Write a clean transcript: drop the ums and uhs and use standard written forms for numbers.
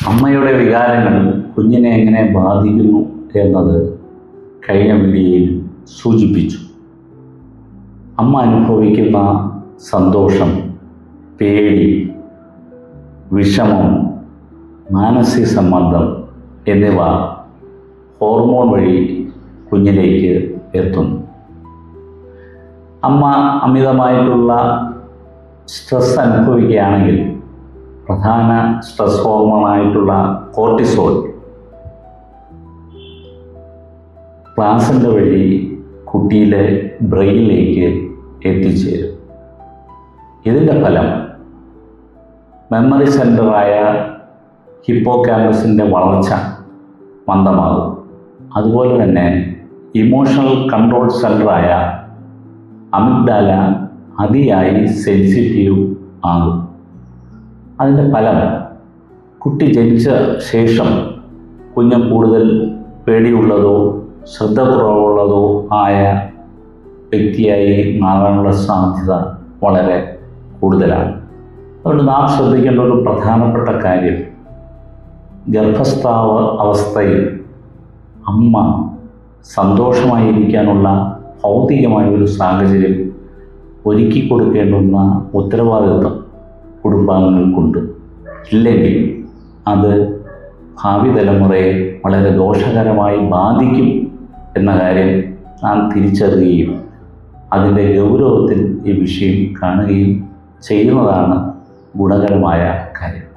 അമ്മയുടെ വികാരങ്ങൾ കുഞ്ഞിനെ എങ്ങനെ ബാധിക്കുന്നു എന്നത് കഴിഞ്ഞ വീഡിയോയിൽ സൂചിപ്പിച്ചു. അമ്മ അനുഭവിക്കുന്ന സന്തോഷം, പേടി, വിഷമം, മാനസിക സമ്മർദ്ദം എന്നിവ ഹോർമോൺ വഴി കുഞ്ഞിലേക്ക് എത്തുന്നു. അമ്മ അമിതമായിട്ടുള്ള സ്ട്രെസ് അനുഭവിക്കുകയാണെങ്കിൽ പ്രധാന സ്ട്രെസ് ഹോർമോണായിട്ടുള്ള കോർട്ടിസോൾ പ്ലാസൻ്റ വഴി കുട്ടിയിലെ ബ്രെയിനിലേക്ക് എത്തിച്ചേരും. ഇതിൻ്റെ ഫലം മെമ്മറി സെൻ്ററായ ഹിപ്പോകാമ്പസിൻ്റെ വളർച്ച മന്ദമാകും. അതുപോലെ തന്നെ ഇമോഷണൽ കൺട്രോൾ സെൻ്ററായ അമിഗ്ഡാല അതിയായി സെൻസിറ്റീവ് ആകും. അതിൻ്റെ ഫലം കുട്ടി ജനിച്ച ശേഷം കുഞ്ഞ് കൂടുതൽ പേടിയുള്ളതോ ശ്രദ്ധക്കുറവുള്ളതോ ആയ വ്യക്തിയായി മാറാനുള്ള സാധ്യത വളരെ കൂടുതലാണ്. അതുകൊണ്ട് നാം ശ്രദ്ധിക്കേണ്ട ഒരു പ്രധാനപ്പെട്ട കാര്യം, ഗർഭസ്ഥാവ അവസ്ഥയിൽ അമ്മ സന്തോഷമായിരിക്കാനുള്ള ഭൗതികമായ ഒരു സാഹചര്യം ഒരുക്കി കൊടുക്കേണ്ടുന്ന ഉത്തരവാദിത്വം കുടുംബാംഗങ്ങൾക്കുണ്ട്. ഇല്ലെങ്കിൽ അത് ഭാവി തലമുറയെ വളരെ ദോഷകരമായി ബാധിക്കും എന്ന കാര്യം നാം തിരിച്ചറിയുകയും അതിൻ്റെ ഗൗരവത്തിൽ ഈ വിഷയം കാണുകയും ചെയ്യുന്നതാണ് ഗുണകരമായ കാര്യം.